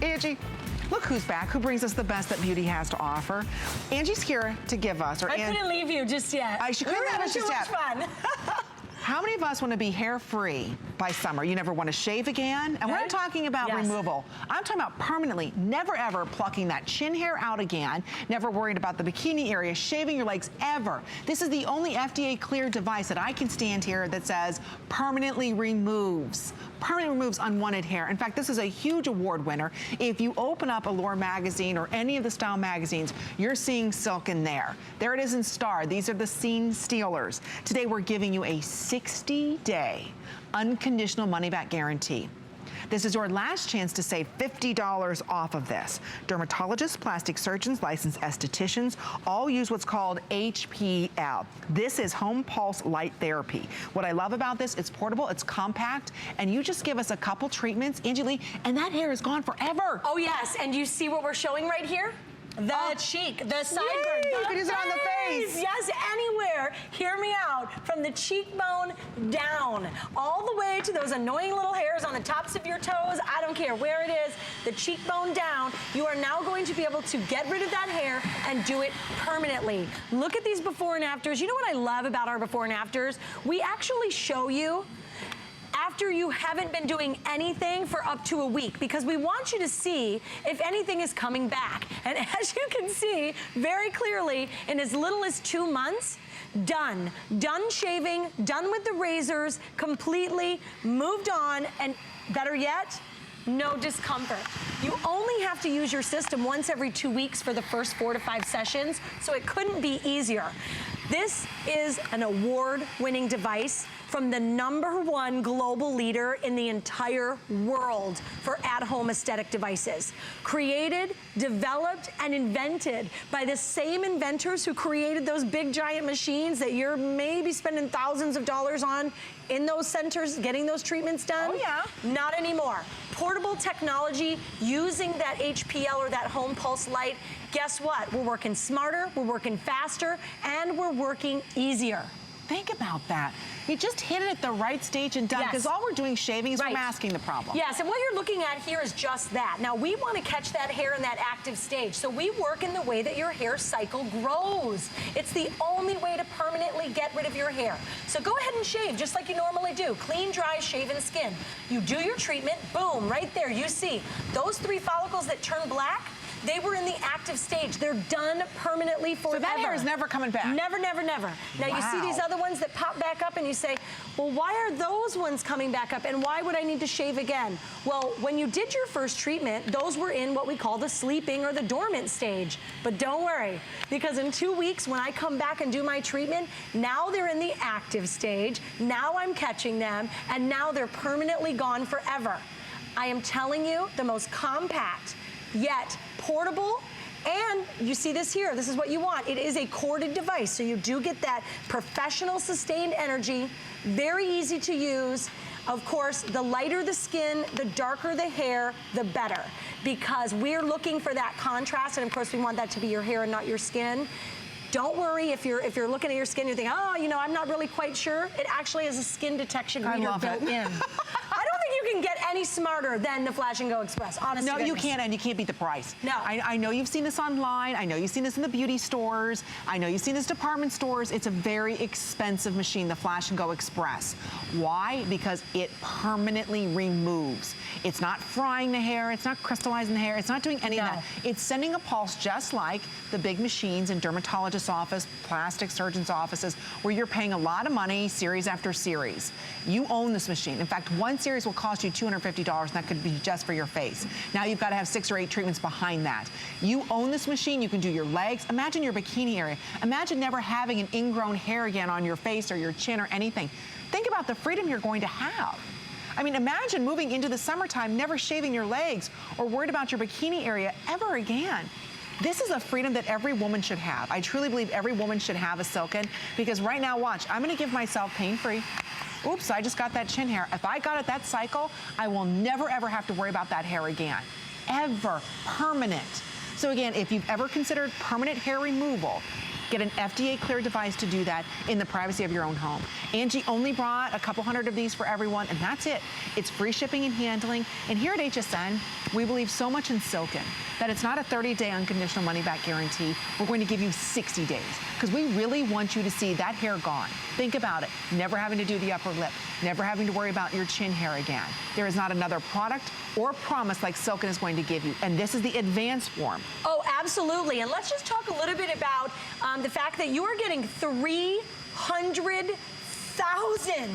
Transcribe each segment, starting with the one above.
Angie, look who's back, who brings us the best that beauty has to offer. Angie's here to give us, I couldn't leave you just yet. She couldn't leave us just yet. Fun. How many of us want to be hair-free by summer? You never want to shave again? And we're not talking about removal. I'm talking about permanently, never ever plucking that chin hair out again, never worried about the bikini area, shaving your legs ever. This is the only FDA-cleared device that I can stand here that says permanently removes unwanted hair. In fact, this is a huge award winner. If you open up Allure magazine or any of the style magazines, you're seeing silk in there. There it is in Star. These are the scene stealers. Today, we're giving you a 60-day unconditional money-back guarantee. This is your last chance to save $50 off of this. Dermatologists, plastic surgeons, licensed estheticians all use what's called HPL. This is home pulse light therapy. What I love about this, it's portable, it's compact, and you just give us a couple treatments, Angie Lee, and that hair is gone forever. Oh yes, and you see what we're showing right here? The cheek, the sideburn, you can use it on the face. Yes, anywhere. Hear me out. From the cheekbone down, all the way to those annoying little hairs on the tops of your toes. I don't care where it is. The cheekbone down. You are now going to be able to get rid of that hair and do it permanently. Look at these before and afters. You know what I love about our before and afters? We actually show you after you haven't been doing anything for up to a week, because we want you to see if anything is coming back. And as you can see very clearly, in as little as 2 months, done shaving, done with the razors, completely moved on, and better yet, no discomfort. You only have to use your system once every 2 weeks for the first 4 to 5 sessions, so it couldn't be easier. This is an award-winning device from the #1 global leader in the entire world for at-home aesthetic devices. Created, developed, and invented by the same inventors who created those big giant machines that you're maybe spending thousands of dollars on in those centers getting those treatments done. Oh yeah. Not anymore. Portable technology using that HPL or that home pulse light. Guess what? We're working smarter, we're working faster, and we're working easier. Think about that. You just hit it at the right stage and done, because all we're doing shaving is we're masking the problem. Yes, and what you're looking at here is just that. Now, we want to catch that hair in that active stage, so we work in the way that your hair cycle grows. It's the only way to permanently get rid of your hair. So go ahead and shave just like you normally do. Clean, dry, shaven skin. You do your treatment, boom, right there. You see those 3 follicles that turn black? They were in the active stage. They're done permanently forever. So that hair is never coming back? Never, never, never. Now you see these other ones that pop back up and you say, well, why are those ones coming back up and why would I need to shave again? Well, when you did your first treatment, those were in what we call the sleeping or the dormant stage. But don't worry, because in 2 weeks when I come back and do my treatment, now they're in the active stage, now I'm catching them, and now they're permanently gone forever. I am telling you, the most compact, yet portable, and you see this here, this is what you want. It is a corded device, so you do get that professional sustained energy, very easy to use. Of course, the lighter the skin, the darker the hair, the better, because we're looking for that contrast, and of course we want that to be your hair and not your skin. Don't worry if you're looking at your skin, you're thinking, oh, you know, I'm not really quite sure. It actually has a skin detection reader built in. I don't think you can get any smarter than the Flash and Go Express, honestly. No, you can't, and you can't beat the price. No. I know you've seen this online. I know you've seen this in the beauty stores. I know you've seen this department stores. It's a very expensive machine, the Flash and Go Express. Why? Because it permanently removes. It's not frying the hair. It's not crystallizing the hair. It's not doing any of that. It's sending a pulse just like the big machines in dermatologists' office, plastic surgeons' offices, where you're paying a lot of money series after series. You own this machine. In fact, one series will cost you $250, and that could be just for your face. Now you've got to have 6 or 8 treatments behind that. You own this machine. You can do your legs. Imagine your bikini area. Imagine never having an ingrown hair again on your face or your chin or anything. Think about the freedom you're going to have. I mean, imagine moving into the summertime, never shaving your legs or worried about your bikini area ever again. This is a freedom that every woman should have. I truly believe every woman should have a Silken, because right now, watch, I'm gonna give myself pain-free. Oops, I just got that chin hair. If I got it that cycle, I will never ever have to worry about that hair again. Ever. Permanent. So again, if you've ever considered permanent hair removal, Get an FDA cleared device to do that in the privacy of your own home. Angie only brought a couple hundred of these for everyone, and that's it. It's free shipping and handling. And here at HSN, we believe so much in Silken that it's not a 30-day unconditional money-back guarantee. We're going to give you 60 days because we really want you to see that hair gone. Think about it. Never having to do the upper lip. Never having to worry about your chin hair again. There is not another product or promise like Silken is going to give you. And this is the advanced form. Oh, absolutely. And let's just talk a little bit about the fact that you are getting 300,000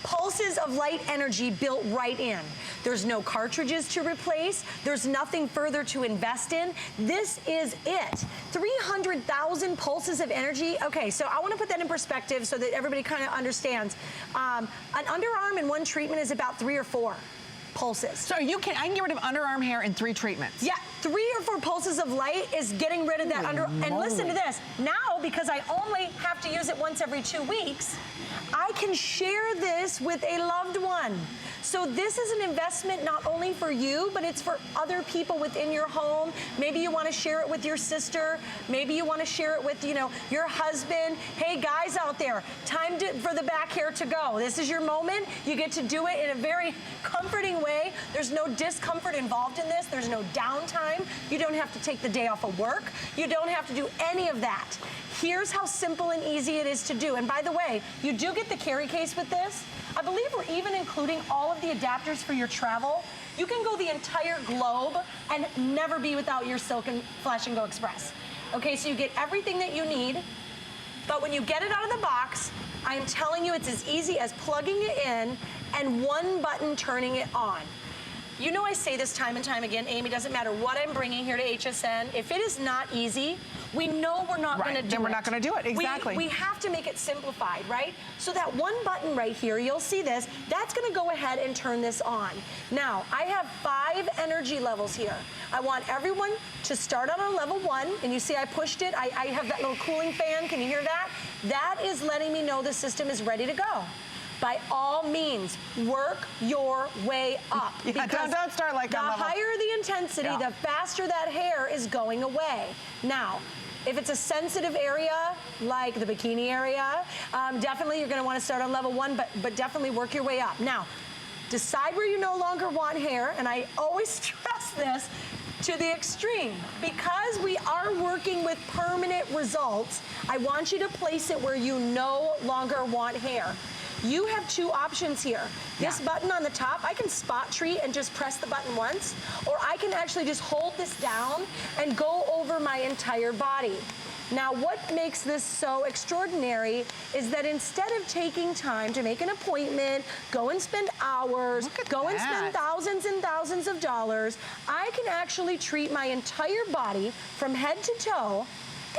pulses of light energy built right in. There's no cartridges to replace. There's nothing further to invest in. This is it. 300,000 pulses of energy. Okay, so I want to put that in perspective so that everybody kind of understands. An underarm in one treatment is about 3 or 4 pulses. So I can get rid of underarm hair in 3 treatments. Yeah, 3 or 4 pulses of light is getting rid of that and listen to this. Now, because I only have to use it once every 2 weeks, I can share this with a loved one. So this is an investment not only for you, but it's for other people within your home. Maybe you want to share it with your sister. Maybe you want to share it with, your husband. Hey, guys out there, time for the back hair to go. This is your moment. You get to do it in a very comforting way. There's no discomfort involved in this. There's no downtime. You don't have to take the day off of work. You don't have to do any of that. Here's how simple and easy it is to do. And by the way, you do get the carry case with this. I believe we're even including all of the adapters for your travel. You can go the entire globe and never be without your Silken Flash and Go Express. Okay, so you get everything that you need, but when you get it out of the box, I am telling you it's as easy as plugging it in and one button turning it on. You know I say this time and time again, Amy, doesn't matter what I'm bringing here to HSN, if it is not easy, we know we're not going to do it. Then we're not going to do it, exactly. We have to make it simplified, right? So that one button right here, you'll see this, that's going to go ahead and turn this on. Now, I have 5 energy levels here. I want everyone to start on level 1, and you see I pushed it. I have that little cooling fan, can you hear that? That is letting me know the system is ready to go. By all means, work your way up. Yeah, don't start like the higher the intensity, the faster that hair is going away. Now, if it's a sensitive area, like the bikini area, definitely you're gonna wanna start on level 1, but definitely work your way up. Now, decide where you no longer want hair, and I always stress this to the extreme. Because we are working with permanent results, I want you to place it where you no longer want hair. You have 2 options here. This button on the top, I can spot treat and just press the button once, or I can actually just hold this down and go over my entire body. Now, what makes this so extraordinary is that instead of taking time to make an appointment, go and spend hours, and spend thousands and thousands of dollars, I can actually treat my entire body from head to toe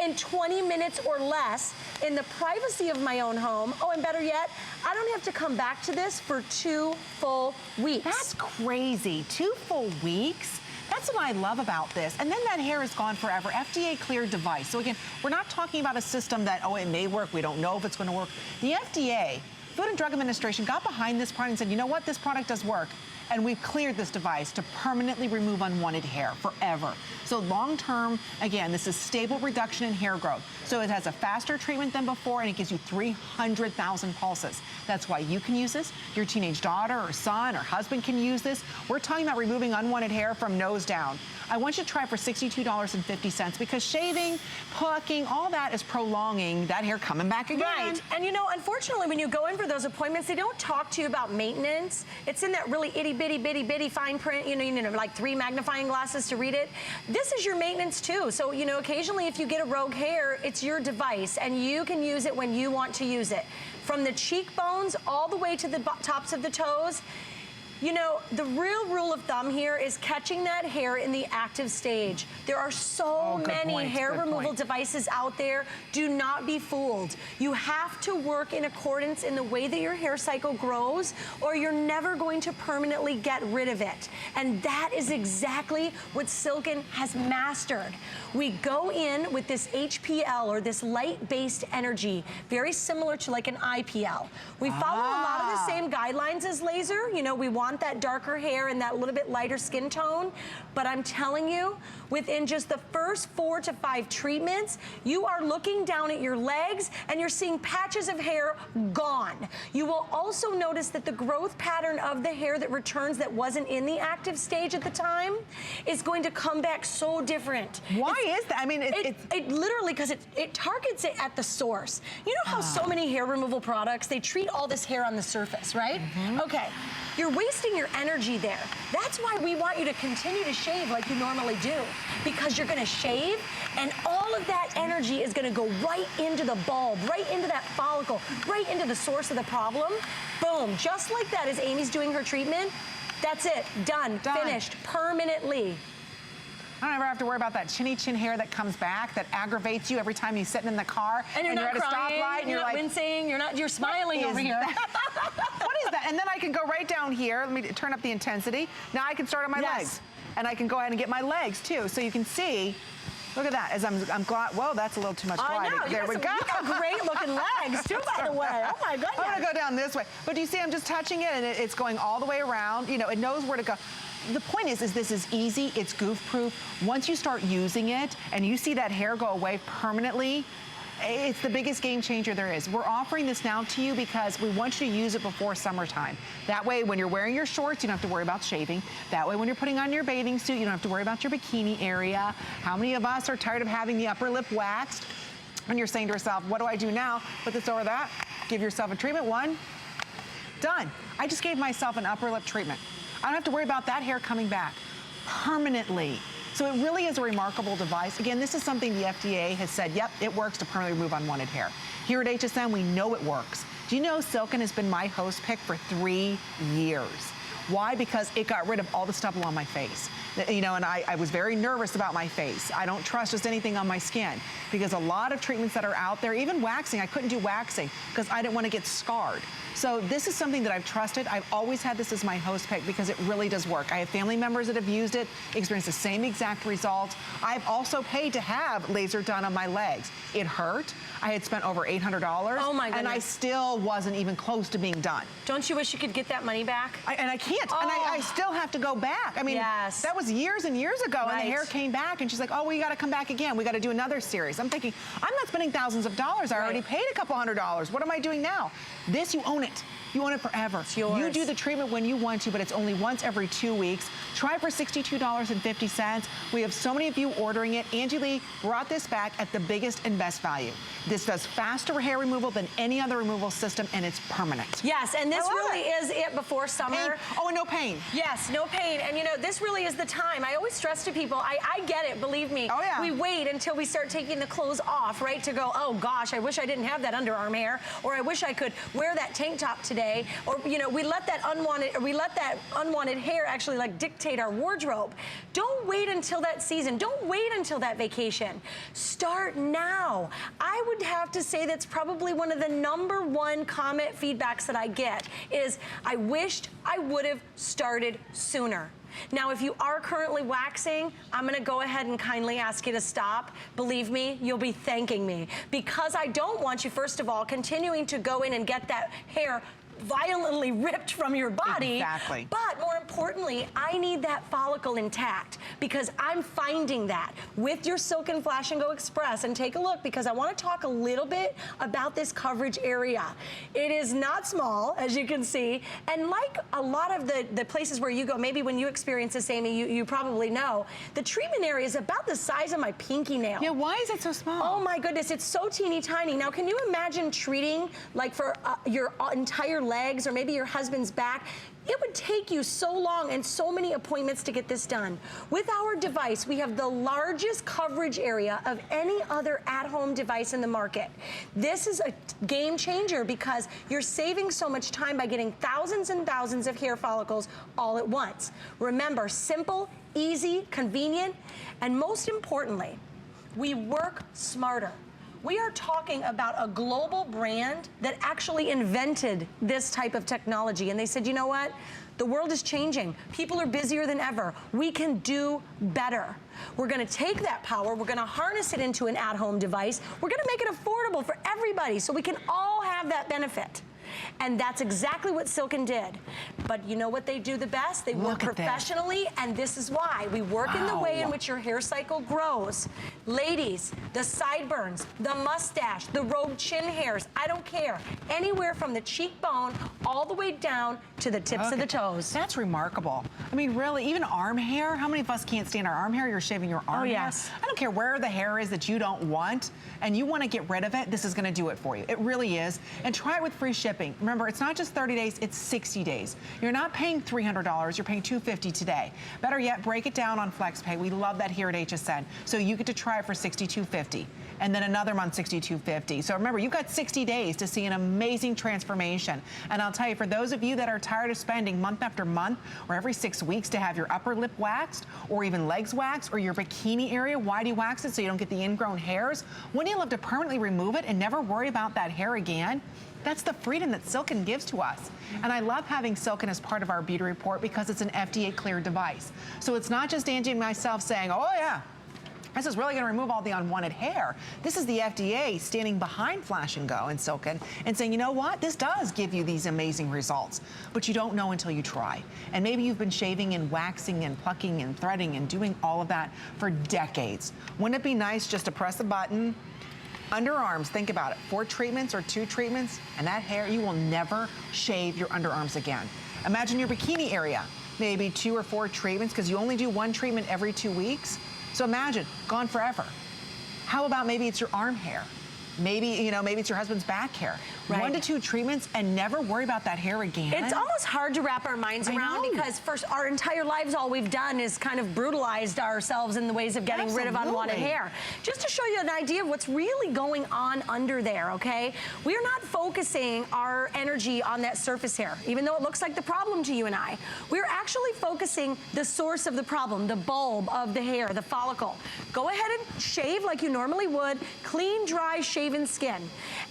in 20 minutes or less in the privacy of my own home. Oh, and better yet, I don't have to come back to this for 2 full weeks. That's crazy. 2 full weeks? That's what I love about this. And then that hair is gone forever. FDA cleared device. So again, we're not talking about a system that, oh, it may work. We don't know if it's going to work. The FDA, Food and Drug Administration, got behind this product and said, you know what? This product does work. And we've cleared this device to permanently remove unwanted hair forever. So long term, again, this is stable reduction in hair growth. So it has a faster treatment than before, and it gives you 300,000 pulses. That's why you can use this. Your teenage daughter or son or husband can use this. We're talking about removing unwanted hair from nose down. I want you to try it for $62.50 because shaving, plucking, all that is prolonging that hair coming back again. Right, and unfortunately, when you go in for those appointments, they don't talk to you about maintenance. It's in that really itty bitty fine print, you need like 3 magnifying glasses to read it. This is your maintenance too. So, occasionally if you get a rogue hair, it's your device and you can use it when you want to use it. From the cheekbones all the way to the tops of the toes, the real rule of thumb here is catching that hair in the active stage. There are so many hair removal devices out there. Do not be fooled. You have to work in accordance in the way that your hair cycle grows, or you're never going to permanently get rid of it. And that is exactly what Silken has mastered. We go in with this HPL, or this light-based energy, very similar to like an IPL. We follow a lot of the same guidelines as laser. We want that darker hair and that little bit lighter skin tone, but I'm telling you, within just the first 4 to 5 treatments, you are looking down at your legs and you're seeing patches of hair gone. You will also notice that the growth pattern of the hair that returns that wasn't in the active stage at the time is going to come back so different. Why is that? I mean, it literally, because it targets it at the source. You know how so many hair removal products, they treat all this hair on the surface, right? Okay, you're wasting your energy there. That's why we want you to continue to shave like you normally do, because you're gonna shave and all of that energy is gonna go right into the bulb, right into that follicle, right into the source of the problem. Boom, just like that as Amy's doing her treatment, that's it, done. Finished, permanently. I don't ever have to worry about that chinny chin hair that comes back that aggravates you every time you're sitting in the car and you're not at a crying, stoplight and you're not like, wincing, you're smiling over here. What is that? And then I can go right down here. Let me turn up the intensity. Now I can start on my legs, and I can go ahead and get my legs too. So you can see. Look at that. As I'm glad. Whoa, that's a little too much gliding. There we go. You got great looking legs too, by the way. Oh my goodness. I'm gonna go down this way. But do you see? I'm just touching it, and it's going all the way around. You know, it knows where to go. The point is this is easy. It's goof proof. Once you start using it, and you see that hair go away permanently, it's the biggest game changer there is. We're offering this now to you because we want you to use it before summertime. That way, when you're wearing your shorts, you don't have to worry about shaving. That way, when you're putting on your bathing suit, you don't have to worry about your bikini area. How many of us are tired of having the upper lip waxed? And you're saying to yourself, what do I do now? Put this over that. Give yourself a treatment. One. Done. I just gave myself an upper lip treatment. I don't have to worry about that hair coming back permanently. So it really is a remarkable device. Again, this is something the FDA has said, yep, it works to permanently remove unwanted hair. Here at HSN, we know it works. Do you know Silken has been my host pick for 3 years? Why? Because it got rid of all the stubble on my face. You know, and I was very nervous about my face. I don't trust just anything on my skin because a lot of treatments that are out there, even waxing, I couldn't do waxing because I didn't want to get scarred. So this is something that I've trusted. I've always had this as my host pick because it really does work. I have family members that have used it, experienced the same exact results. I've also paid to have laser done on my legs. It hurt. I had spent over $800. Oh my goodness. And I still wasn't even close to being done. Don't you wish you could get that money back? And I can't. And I still have to go back. I mean, that was years and years ago, and the hair came back, and she's like, oh, we got to come back again. We got to do another series. I'm thinking, I'm not spending thousands of dollars. I already paid a couple $100. What am I doing now? This, you own it. You own it forever. It's yours. You do the treatment when you want to, but it's only once every 2 weeks. Try it for $62.50. We have so many of you ordering it. Angie Lee brought this back at the biggest and best value. This does faster hair removal than any other removal system, and it's permanent. Yes, and this really is it before summer. Pain. Oh, and no pain. Yes, no pain. And you know, this really is the time. I always stress to people, I get it, believe me. Oh, yeah. We wait until we start taking the clothes off, right, to go, oh gosh, I wish I didn't have that underarm hair, or I wish I could wear that tank top today, or you know, we let that unwanted hair actually like dictate our wardrobe. Don't wait until that season. Don't wait until that vacation. Start now. I would have to say that's probably one of the #1 comment feedbacks that I get is, I wished I would have started sooner. Now, if you are currently waxing, I'm gonna go ahead and kindly ask you to stop. Believe me, you'll be thanking me, because I don't want you, first of all, continuing to go in and get that hair violently ripped from your body. Exactly. But more importantly, I need that follicle intact, because I'm finding that with your Silken Flash and Go Express. And take a look, because I want to talk a little bit about this coverage area. It is not small, as you can see, and like a lot of the places where you go, maybe when you experience this, Amy, you probably know, the treatment area is about the size of my pinky nail. Yeah, why is it so small? Oh my goodness, it's so teeny tiny. Now, can you imagine treating like for your entire legs, or maybe your husband's back? It would take you so long and so many appointments to get this done. With our device, we have the largest coverage area of any other at-home device in the market. This is a game changer because you're saving so much time by getting thousands and thousands of hair follicles all at once. Remember, simple, easy, convenient, and most importantly, we work smarter. We are talking about a global brand that actually invented this type of technology. And they said, you know what? The world is changing. People are busier than ever. We can do better. We're gonna take that power, we're gonna harness it into an at-home device. We're gonna make it affordable for everybody so we can all have that benefit. And that's exactly what Silken did. But you know what they do the best? They work professionally, and this is why. We work in the way in which your hair cycle grows. Ladies, the sideburns, the mustache, the rogue chin hairs, I don't care. Anywhere from the cheekbone all the way down to the tips of the toes. That's remarkable. I mean, really, even arm hair. How many of us can't stand our arm hair? You're shaving your arm hair. I don't care where the hair is that you don't want, and you want to get rid of it, this is going to do it for you. It really is. And try it with free shipping. Remember, it's not just 30 days, it's 60 days. You're not paying $300, you're paying $250 today. Better yet, break it down on FlexPay. We love that here at HSN. So you get to try it for $62.50. And then another month, $62.50. So remember, you've got 60 days to see an amazing transformation. And I'll tell you, for those of you that are tired of spending month after month or every 6 weeks to have your upper lip waxed or even legs waxed or your bikini area, why do you wax it so you don't get the ingrown hairs? Wouldn't you love to permanently remove it and never worry about that hair again? That's the freedom that Silken gives to us. And I love having Silken as part of our beauty report because it's an FDA cleared device. So it's not just Angie and myself saying, oh yeah, this is really going to remove all the unwanted hair. This is the FDA standing behind Flash and Go and Silken and saying, you know what? This does give you these amazing results, but you don't know until you try. And maybe you've been shaving and waxing and plucking and threading and doing all of that for decades. Wouldn't it be nice just to press a button? Underarms, think about it. 4 treatments or 2 treatments, and that hair, you will never shave your underarms again. Imagine your bikini area, maybe 2 or 4 treatments, because you only do 1 treatment every 2 weeks. So imagine, gone forever. How about maybe it's your arm hair? Maybe, you know, maybe it's your husband's back hair. Right. 1 to 2 treatments and never worry about that hair again. It's almost hard to wrap our minds around because for our entire lives, all we've done is kind of brutalized ourselves in the ways of getting rid of unwanted hair. Just to show you an idea of what's really going on under there, okay? We're not focusing our energy on that surface hair, even though it looks like the problem to you and I. We're actually focusing the source of the problem, the bulb of the hair, the follicle. Go ahead and shave like you normally would, clean, dry, shaven skin.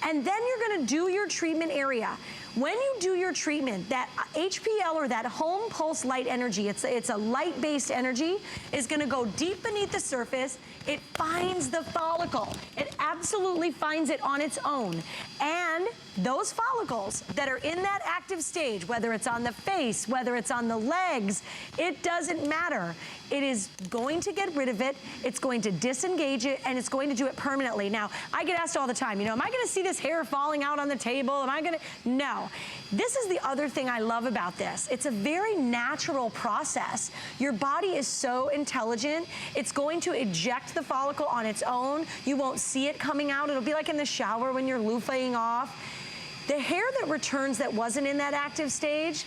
And then you're gonna do your treatment area. When you do your treatment, that HPL or that home pulse light energy, it's a light-based energy, is gonna go deep beneath the surface. It finds the follicle. It absolutely finds it on its own. And those follicles that are in that active stage, whether it's on the face, whether it's on the legs, it doesn't matter. It is going to get rid of it, it's going to disengage it, and it's going to do it permanently. Now, I get asked all the time, you know, am I gonna see this hair falling out on the table? Am I gonna? No. This is the other thing I love about this. It's a very natural process. Your body is so intelligent, it's going to eject the follicle on its own. You won't see it coming out. It'll be like in the shower when you're loofahing off. The hair that returns that wasn't in that active stage,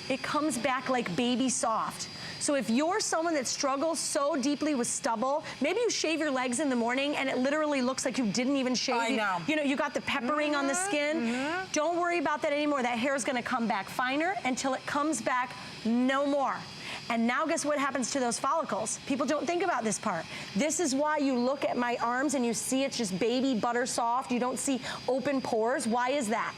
it comes back like baby soft. So if you're someone that struggles so deeply with stubble, maybe you shave your legs in the morning and it literally looks like you didn't even shave. I know. You know, you got the peppering on the skin. Don't worry about that anymore. That hair is gonna come back finer until it comes back no more. And now guess what happens to those follicles? People don't think about this part. This is why you look at my arms and you see it's just baby butter soft. You don't see open pores. Why is that?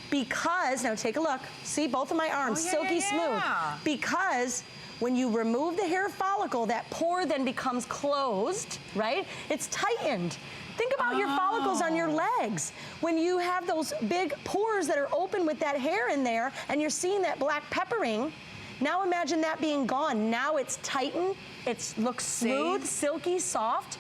Because, now take a look. See both of my arms, silky smooth. Because when you remove the hair follicle, that pore then becomes closed, right? It's tightened. Think about your follicles on your legs. When you have those big pores that are open with that hair in there and you're seeing that black peppering, now imagine that being gone. Now it's tightened, it looks smooth, silky, soft,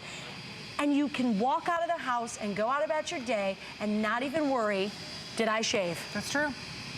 and you can walk out of the house and go out about your day and not even worry, did I shave? That's true.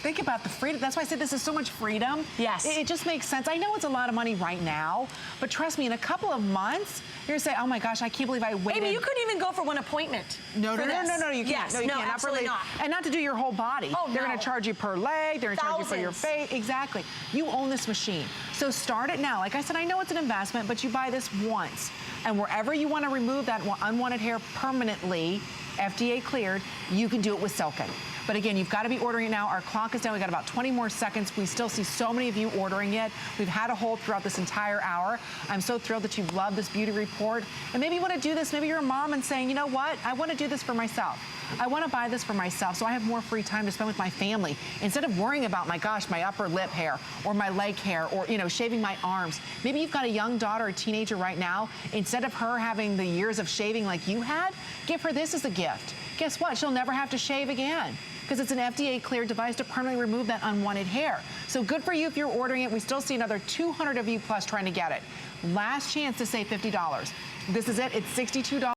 Think about the freedom. That's why I said this is so much freedom. Yes. It just makes sense. I know it's a lot of money right now, but trust me, in a couple of months, you're gonna say, oh my gosh, I can't believe I waited. Amy, you couldn't even go for one appointment. No, you can't. Yes, no, you can't. Absolutely not. And not to do your whole body. Oh, they're gonna charge you per leg, they're gonna charge you for your face. Exactly. You own this machine. So start it now. Like I said, I know it's an investment, but you buy this once. And wherever you wanna remove that unwanted hair permanently, FDA cleared, you can do it with Silken. But again, you've got to be ordering it now. Our clock is down. We've got about 20 more seconds. We still see so many of you ordering it. We've had a hold throughout this entire hour. I'm so thrilled that you've loved this beauty report. And maybe you want to do this. Maybe you're a mom and saying, you know what? I want to do this for myself. I want to buy this for myself so I have more free time to spend with my family. Instead of worrying about, my gosh, my upper lip hair or my leg hair or, you know, shaving my arms. Maybe you've got a young daughter or teenager right now. Instead of her having the years of shaving like you had, give her this as a gift. Guess what? She'll never have to shave again. because it's an FDA cleared device to permanently remove that unwanted hair. So good for you if you're ordering it. We still see another 200 of you plus trying to get it. Last chance to save $50. This is it. It's $62.